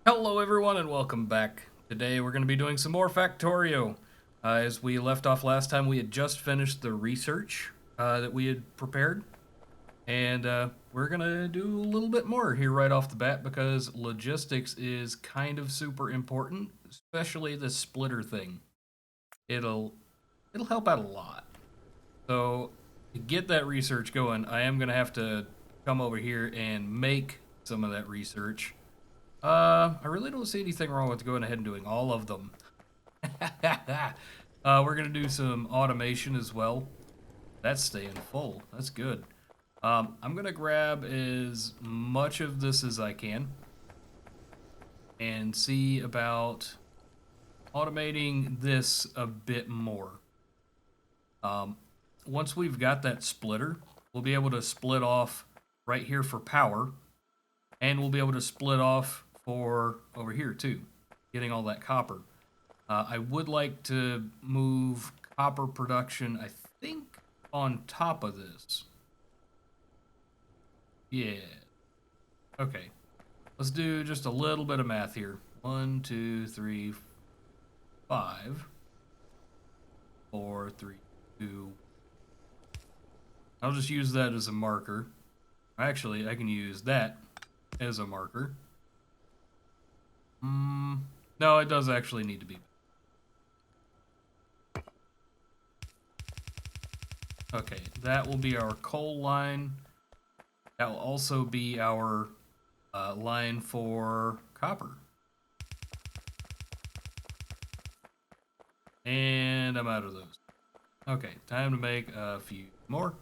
Hello everyone and welcome back. Today we're going to be doing some more Factorio. As we left off last time, we had just finished the research that we had prepared. And we're going to do a little bit more here right off the bat because logistics is kind of super important, especially the splitter thing. It'll it'll help out a lot. So to get that research going, I am going to have to come over here and make some of that research. I really don't see anything wrong with going ahead and doing all of them. We're gonna do some automation as well. That's staying full. That's good. I'm gonna grab as much of this as I can and see about automating this a bit more. Um, Once we've got that splitter, we'll be able to split off right here for power, and we'll be able to split off for over here too, getting all that copper. I would like to move copper production, I think, on top of this. Yeah. Okay. Let's do just a little bit of math here. 1, 2, 3, 5, 4, 3, 2. I'll just use that as a marker. Actually, I can use that as a marker. No, it does actually need to be. Okay, that will be our coal line. That will also be our line for copper. And I'm out of those. Okay, time to make a few more.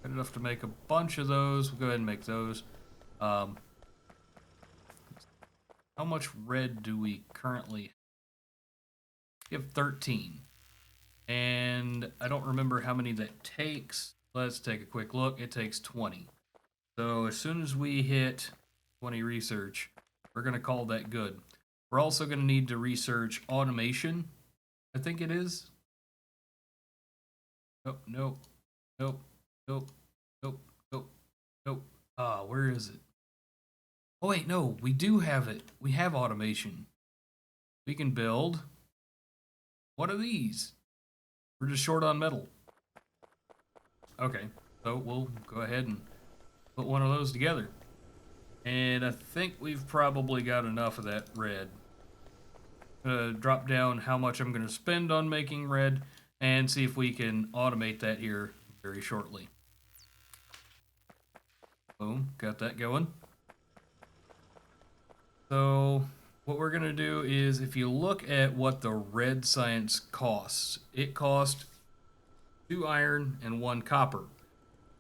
Good enough to make a bunch of those. We'll go ahead and make those. Um, how much red do we currently have? We have 13. And I don't remember how many that takes. Let's take a quick look. It takes 20. So as soon as we hit 20 research, we're going to call that good. We're also going to need to research automation. I think it is. Oh, nope. Nope. Nope. Nope. Nope. Nope. Where is it? Oh, wait, no. We do have it. We have automation. We can build. What are these? We're just short on metal. Okay. So we'll go ahead and put one of those together. And I think we've probably got enough of that red. Drop down how much I'm going to spend on making red and see if we can automate that here very shortly. Boom, got that going. So what we're going to do is, if you look at what the red science costs, it costs 2 iron and 1 copper.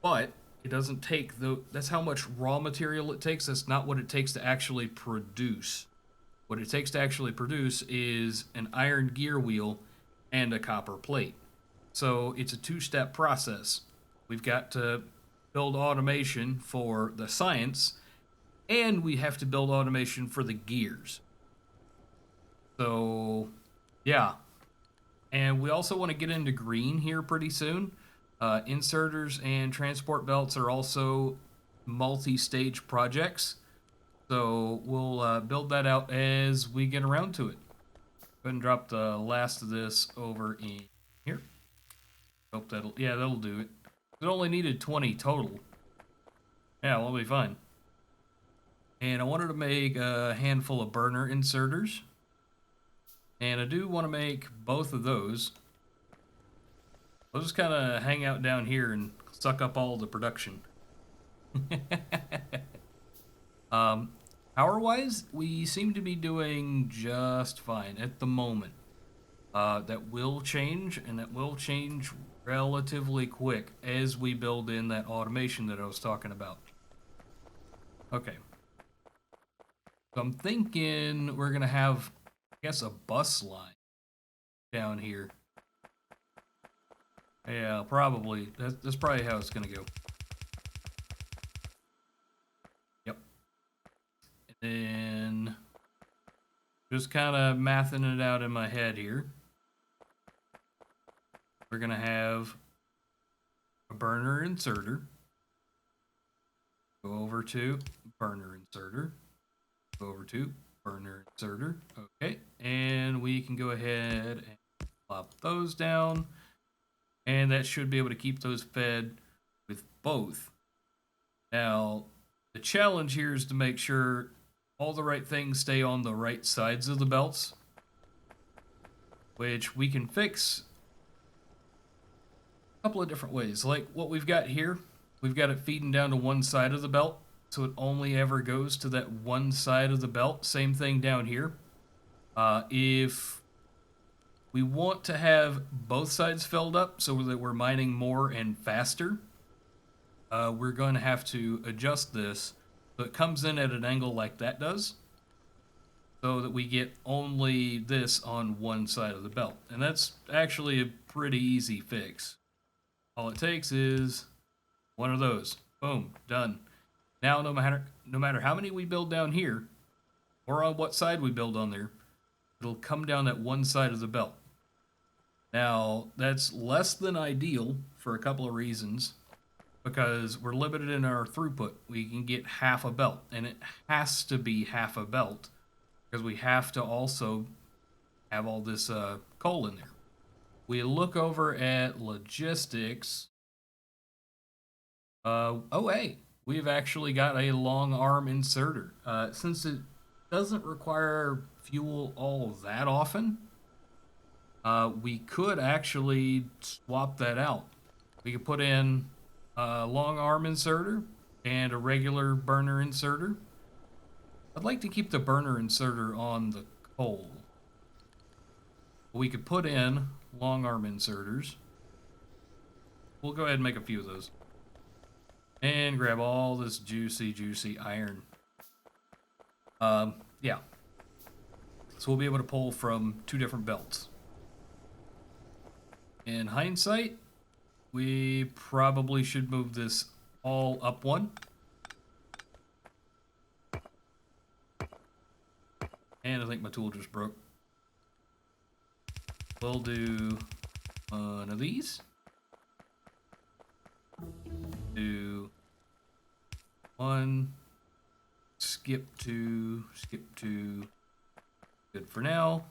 But it doesn't take that's how much raw material it takes. That's not what it takes to actually produce. What it takes to actually produce is an iron gear wheel and a copper plate. So it's a two-step process. We've got to build automation for the science, and we have to build automation for the gears. So, yeah. And we also want to get into green here pretty soon. Inserters and transport belts are also multi-stage projects. So we'll build that out as we get around to it. Go ahead and drop the last of this over in here. Hope that'll do it. It only needed 20 total. Yeah, we'll be fine. And I wanted to make a handful of burner inserters. And I do want to make both of those. I'll just kind of hang out down here and suck up all the production. um, Power-wise, we seem to be doing just fine at the moment. That will change, and that will change relatively quick as we build in that automation that I was talking about. Okay. So I'm thinking we're going to have, I guess, a bus line down here. Yeah, probably. That's probably how it's going to go. Yep. And then just kind of mathing it out in my head here. We're going to have a burner inserter. Go over to burner inserter. Go over to burner inserter. Okay, and we can go ahead and plop those down. And that should be able to keep those fed with both. Now, the challenge here is to make sure all the right things stay on the right sides of the belts, which we can fix a couple of different ways. Like what we've got here, we've got it feeding down to one side of the belt, so it only ever goes to that one side of the belt. Same thing down here. If we want to have both sides filled up so that we're mining more and faster, we're going to have to adjust this so it comes in at an angle like that does, so that we get only this on one side of the belt. And that's actually a pretty easy fix. All it takes is one of those. Boom, done. Now no matter how many we build down here, or on what side we build on there, it'll come down that one side of the belt. Now, that's less than ideal for a couple of reasons, because we're limited in our throughput. We can get half a belt, and it has to be half a belt, because we have to also have all this coal in there. We look over at logistics. Oh, hey, we've actually got a long arm inserter. Since it doesn't require fuel all that often, we could actually swap that out. We could put in a long arm inserter and a regular burner inserter. I'd like to keep the burner inserter on the coal. We could put in long arm inserters. We'll go ahead and make a few of those. And grab all this juicy iron. Yeah. So we'll be able to pull from two different belts. In hindsight, we probably should move this all up one. And I think my tool just broke. We'll do one of these. Do one. Skip two. Good for now.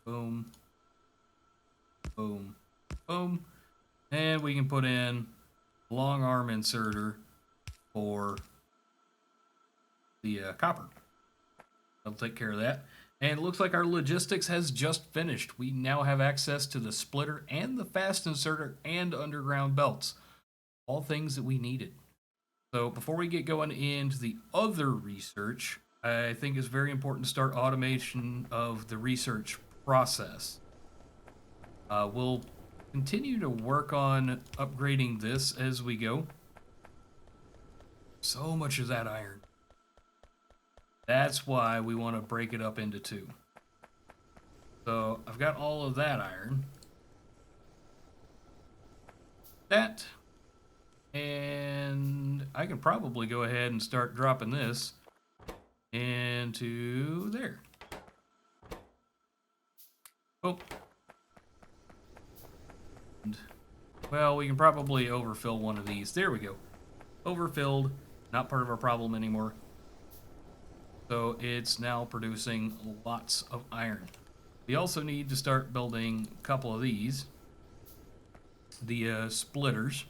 Boom. Boom. Boom. And we can put in long arm inserter for the copper. That'll take care of that. And it looks like our logistics has just finished. We now have access to the splitter and the fast inserter and underground belts. All things that we needed. So before we get going into the other research, I think it's very important to start automation of the research process. We'll continue to work on upgrading this as we go. So much of that iron. That's why we want to break it up into two. So I've got all of that iron. That. And I can probably go ahead and start dropping this into there. Oh. And, well, we can probably overfill one of these. There we go. Overfilled. Not part of our problem anymore. So it's now producing lots of iron. We also need to start building a couple of these. The splitters.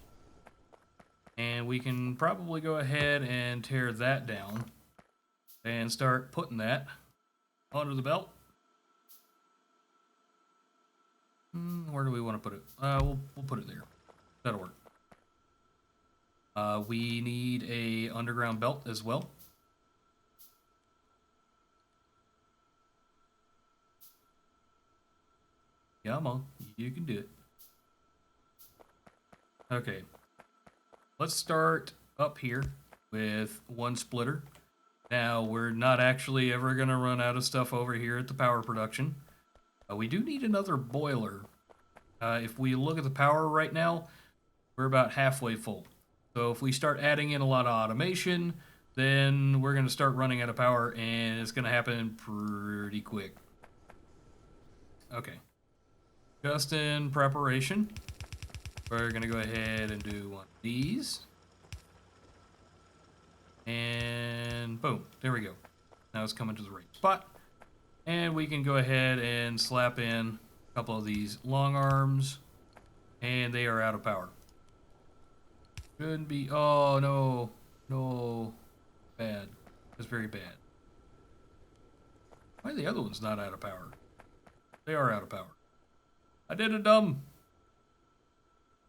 And we can probably go ahead and tear that down and start putting that onto the belt. Where do we want to put it? We'll put it there. That'll work. We need a underground belt as well. Come on, you can do it. Okay. Let's start up here with one splitter. Now, we're not actually ever going to run out of stuff over here at the power production. We do need another boiler. If we look at the power right now, we're about halfway full. So if we start adding in a lot of automation, then we're going to start running out of power, and it's going to happen pretty quick. Okay. Just in preparation. We're going to go ahead and do one of these. And boom, there we go. Now it's coming to the right spot. And we can go ahead and slap in a couple of these long arms. And they are out of power. Shouldn't be. Oh, no. No. Bad. That's very bad. Why are the other ones not out of power? They are out of power. I did a dumb.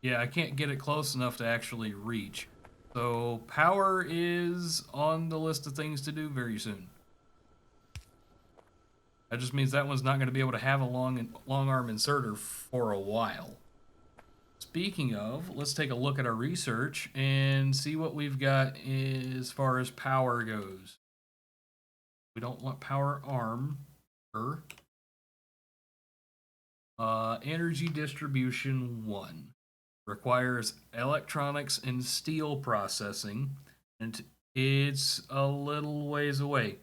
Yeah, I can't get it close enough to actually reach. So power is on the list of things to do very soon. That just means that one's not going to be able to have a long arm inserter for a while. Speaking of, let's take a look at our research and see what we've got as far as power goes. We don't want power arm. Energy distribution 1 requires electronics and steel processing, and it's a little ways away.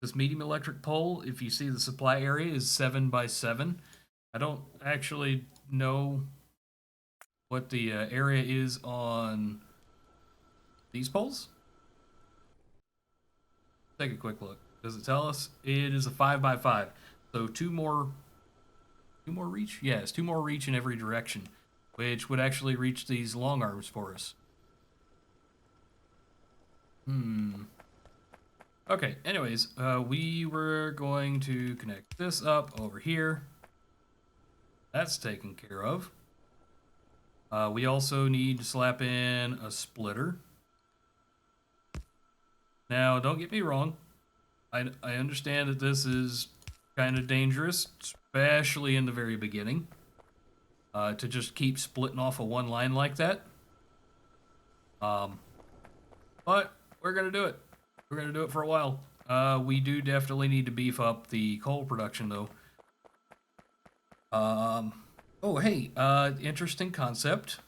This medium electric pole, if you see the supply area, is 7 by 7. I don't actually know what the area is on these poles. Take a quick look. Does it tell us? It is a 5 by 5. So two more reach? Yes, 2 more reach in every direction, which would actually reach these long arms for us. Okay, anyways, we were going to connect this up over here. That's taken care of. We also need to slap in a splitter. Now, don't get me wrong. I understand that this is kind of dangerous, especially in the very beginning, to just keep splitting off of one line like that. But we're going to do it. We're going to do it for a while. We do definitely need to beef up the coal production, though. Oh, hey, interesting concept.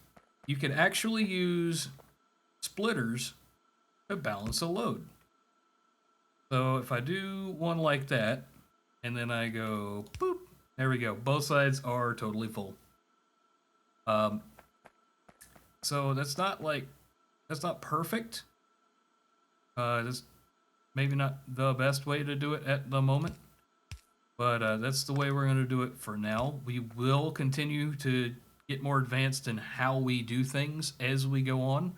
You can actually use splitters to balance a load. So if I do one like that, and then I go boop, there we go. Both sides are totally full. So that's not perfect. That's maybe not the best way to do it at the moment, but that's the way we're going to do it for now. We will continue to get more advanced in how we do things as we go on.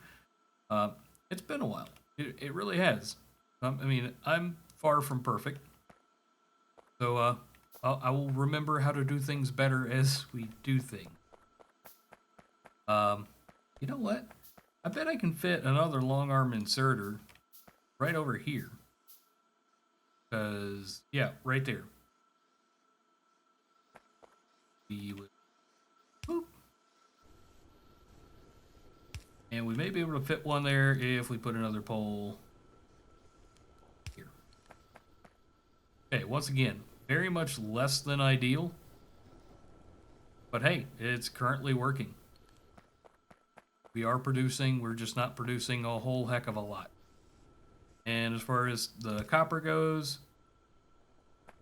It's been a while. It really has. I mean, I'm far from perfect. So I will remember how to do things better as we do things. You know what? I bet I can fit another long arm inserter right over here. Because, yeah, right there. We would... Boop. And we may be able to fit one there if we put another pole here. Okay, once again, very much less than ideal. But hey, it's currently working. We are producing, we're just not producing a whole heck of a lot. And as far as the copper goes,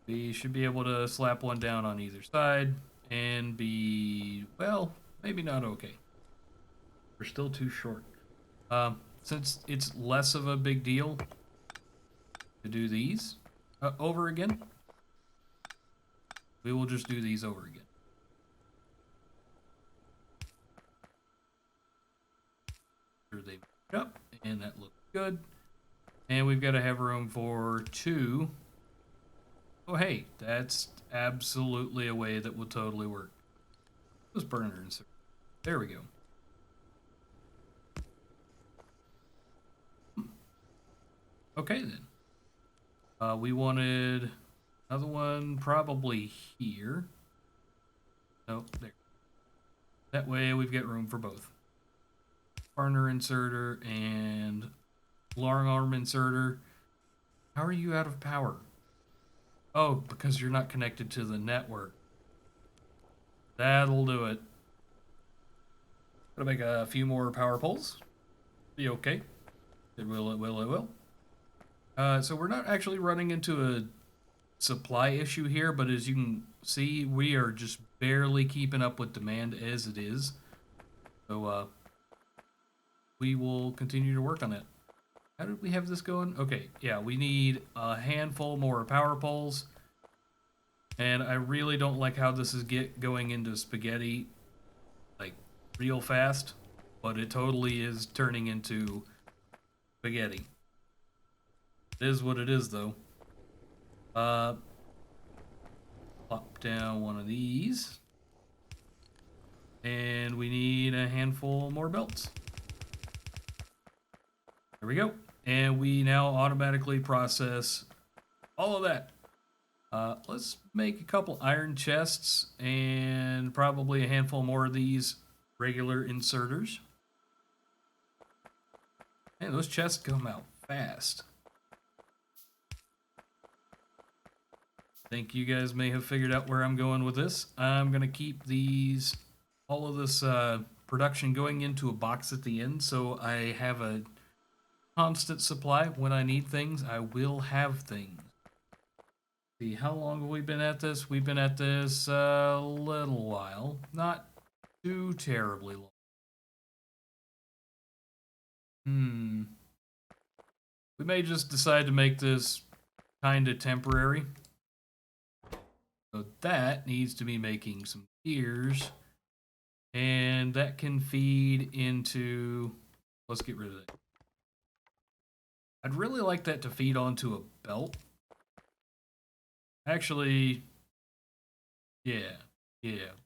we should be able to slap one down on either side and be, well, maybe not okay. We're still too short. Since it's less of a big deal to do these over again, we will just do these over again. Sure they match up, and that looks good. And we've got to have room for 2. Oh, hey, that's absolutely a way that will totally work. Let's burner insert. There we go. Okay, then. We wanted another one probably here. No, there. That way we've got room for both. Burner inserter and long arm inserter. How are you out of power? Oh, because you're not connected to the network. That'll do it. Gotta make a few more power poles. Be okay. It will, it will, it will. So we're not actually running into a supply issue here, but as you can see, we are just barely keeping up with demand as it is. So we will continue to work on it. How did we have this going? Okay, yeah, we need a handful more power poles. And I really don't like how this is going into spaghetti, like, real fast. But it totally is turning into spaghetti. It is what it is, though. Uh, Plop down one of these. And we need a handful more belts. There we go. And we now automatically process all of that. Let's make a couple iron chests and probably a handful more of these regular inserters. Man, those chests come out fast. I think you guys may have figured out where I'm going with this. I'm going to keep all of this production going into a box at the end, so I have a constant supply. When I need things, I will have things. See, how long have we been at this? We've been at this a little while. Not too terribly long. We may just decide to make this kind of temporary. So that needs to be making some gears. And that can feed into... Let's get rid of that. I'd really like that to feed onto a belt. Actually, yeah.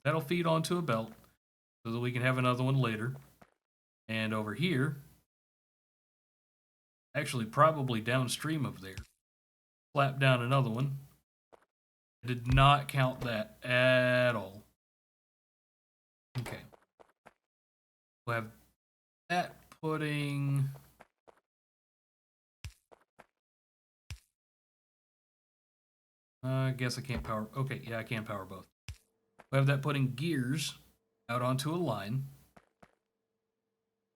That'll feed onto a belt so that we can have another one later. And over here, actually probably downstream of there, slap down another one. I did not count that at all. Okay. We'll have that putting... I guess I can't power... Okay, yeah, I can power both. We'll have that putting gears out onto a line.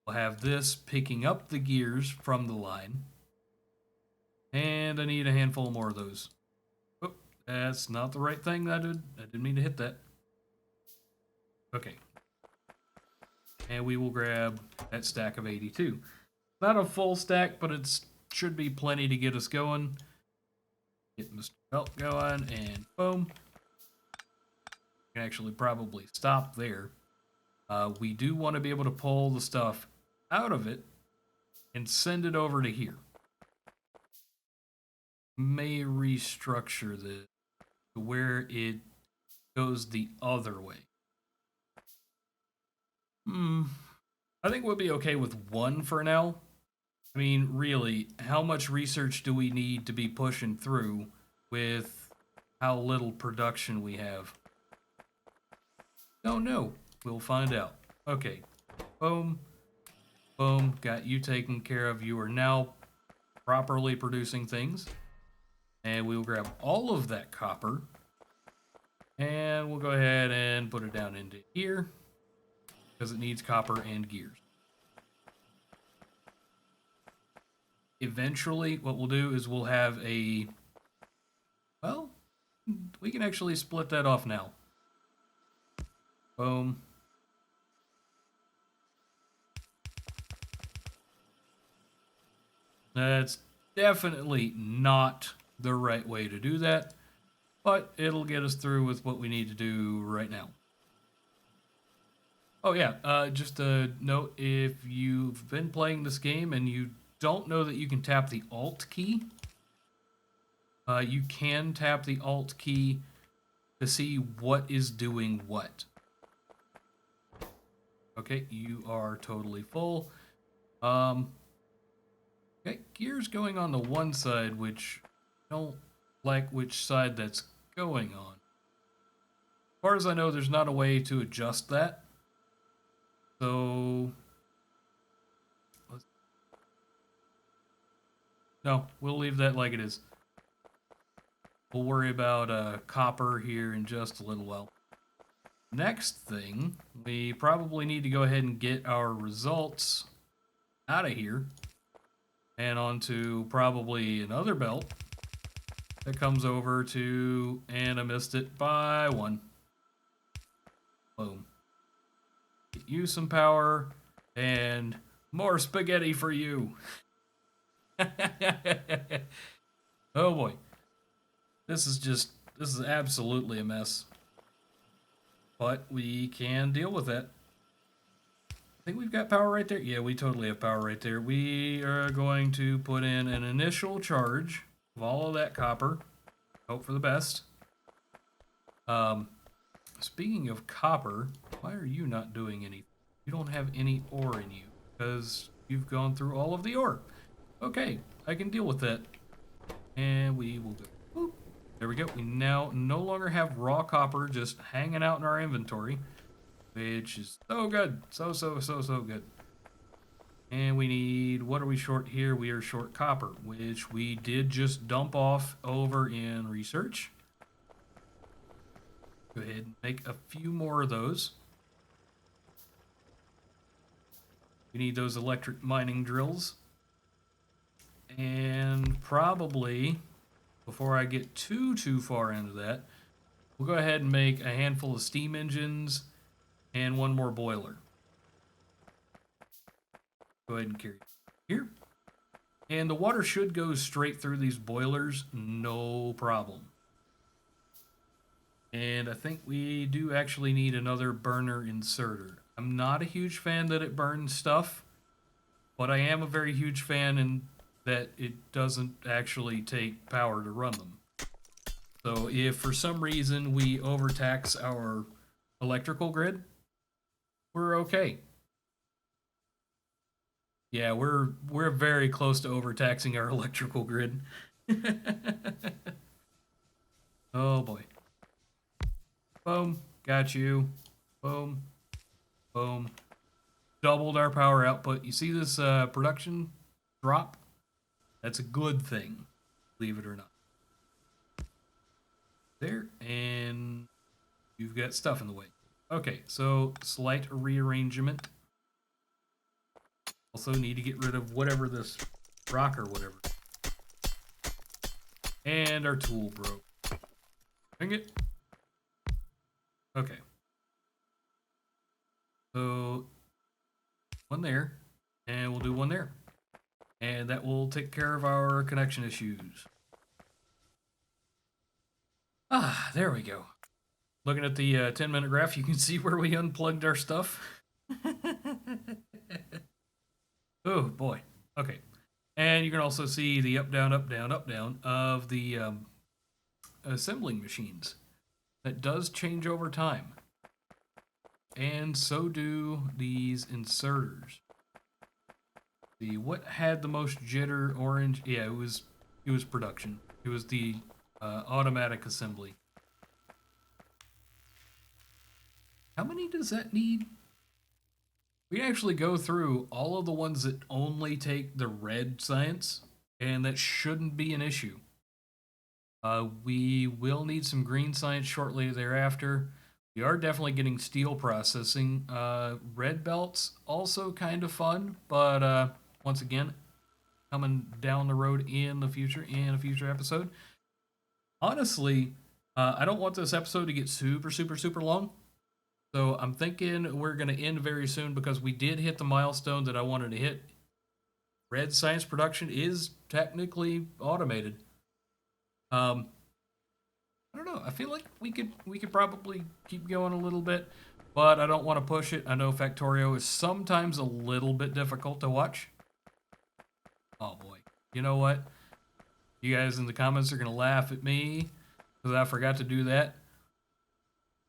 We'll have this picking up the gears from the line. And I need a handful more of those. Oh, that's not the right thing. I didn't mean to hit that. Okay. And we will grab that stack of 82. Not a full stack, but it should be plenty to get us going. Get Mr. Belt going, and boom. We can actually probably stop there. We do want to be able to pull the stuff out of it and send it over to here. May restructure this to where it goes the other way. I think we'll be okay with one for now. I mean, really, how much research do we need to be pushing through with how little production we have? Don't know. We'll find out. Okay. Boom. Boom. Got you taken care of. You are now properly producing things. And we'll grab all of that copper. And we'll go ahead and put it down into here. Because it needs copper and gears. Eventually, what we'll do is we'll have a... Well, we can actually split that off now. Boom. That's definitely not the right way to do that, but it'll get us through with what we need to do right now. Oh yeah, just a note, if you've been playing this game and you don't know that you can tap the Alt key, you can tap the Alt key to see what is doing what. Okay, you are totally full. Okay, gears going on the one side, which I don't like which side that's going on. As far as I know, there's not a way to adjust that. So... No, we'll leave that like it is. We'll worry about copper here in just a little while. Next thing, we probably need to go ahead and get our results out of here and onto probably another belt that comes over to, and I missed it by one. Boom. Get you some power and more spaghetti for you. Oh boy. This is absolutely a mess. But we can deal with it. I think we've got power right there. Yeah, we totally have power right there. We are going to put in an initial charge of all of that copper. Hope for the best. Speaking of copper, why are you not doing anything? You don't have any ore in you because you've gone through all of the ore. Okay, I can deal with that. And we will go. Whoop. There we go. We now no longer have raw copper just hanging out in our inventory, which is so good. So good. And we need, what are we short here? We are short copper, which we did just dump off over in research. Go ahead and make a few more of those. We need those electric mining drills. And probably, before I get too far into that, we'll go ahead and make a handful of steam engines and one more boiler. Go ahead and carry it here. And the water should go straight through these boilers, no problem. And I think we do actually need another burner inserter. I'm not a huge fan that it burns stuff, but I am a very huge fan in that it doesn't actually take power to run them. So if for some reason we overtax our electrical grid, we're okay. Yeah, we're very close to overtaxing our electrical grid. Oh boy. Boom, got you. Boom, boom. Doubled our power output. You see this production drop? That's a good thing, believe it or not. There, and you've got stuff in the way. Okay, so slight rearrangement. Also need to get rid of whatever this rock or whatever. And our tool broke. Dang it. Okay. So one there, and we'll do one there. And that will take care of our connection issues. Ah, there we go. Looking at the 10-minute graph, you can see where we unplugged our stuff. Oh, boy. Okay. And you can also see the up, down, up, down, up, down of the assembling machines. That does change over time. And so do these inserters. See, what had the most jitter? Orange? Yeah, it was production. It was the automatic assembly. How many does that need? We actually go through all of the ones that only take the red science, and that shouldn't be an issue. We will need some green science shortly thereafter. We are definitely getting steel processing. Red belts, also kind of fun, but once again, coming down the road in the future, in a future episode. Honestly, I don't want this episode to get super long. So I'm thinking we're going to end very soon because we did hit the milestone that I wanted to hit. Red science production is technically automated. I don't know. I feel like we could probably keep going a little bit, but I don't want to push it. I know Factorio is sometimes a little bit difficult to watch. Oh boy. You know what? You guys in the comments are going to laugh at me because I forgot to do that.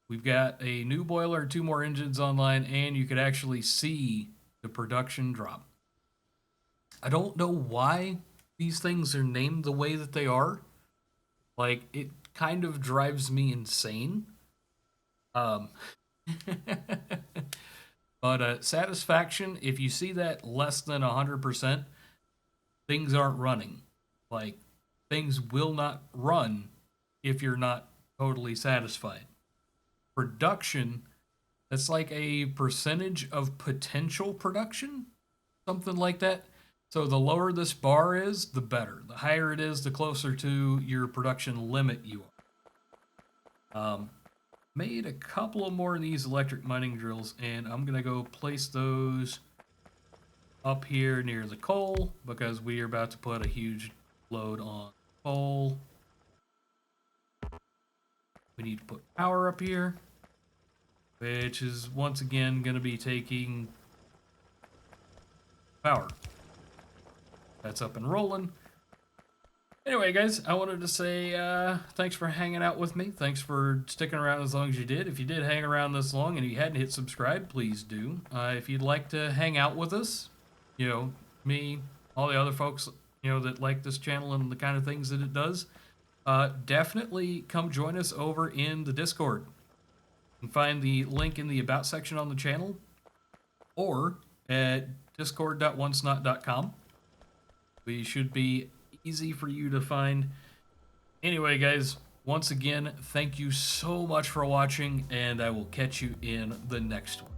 We've got a new boiler, 2 more engines online, and you could actually see the production drop. I don't know why these things are named the way that they are. Like, it kind of drives me insane. But satisfaction, if you see that less than 100%, things aren't running. Like, things will not run if you're not totally satisfied. Production, that's like a percentage of potential production, something like that. So the lower this bar is, the better. The higher it is, the closer to your production limit you are. Made a couple of more of these electric mining drills, and I'm gonna go place those up here near the coal because we are about to put a huge load on coal. We need to put power up here, which is once again going to be taking power. That's up and rolling. Anyway, guys, I wanted to say thanks for hanging out with me. Thanks for sticking around as long as you did. If you did hang around this long and you hadn't hit subscribe, please do. If you'd like to hang out with us, you know, me, all the other folks, you know, that like this channel and the kind of things that it does, definitely come join us over in the Discord. You can find the link in the About section on the channel or at discord.wonsnot.com. We should be easy for you to find. Anyway, guys, once again, thank you so much for watching, and I will catch you in the next one.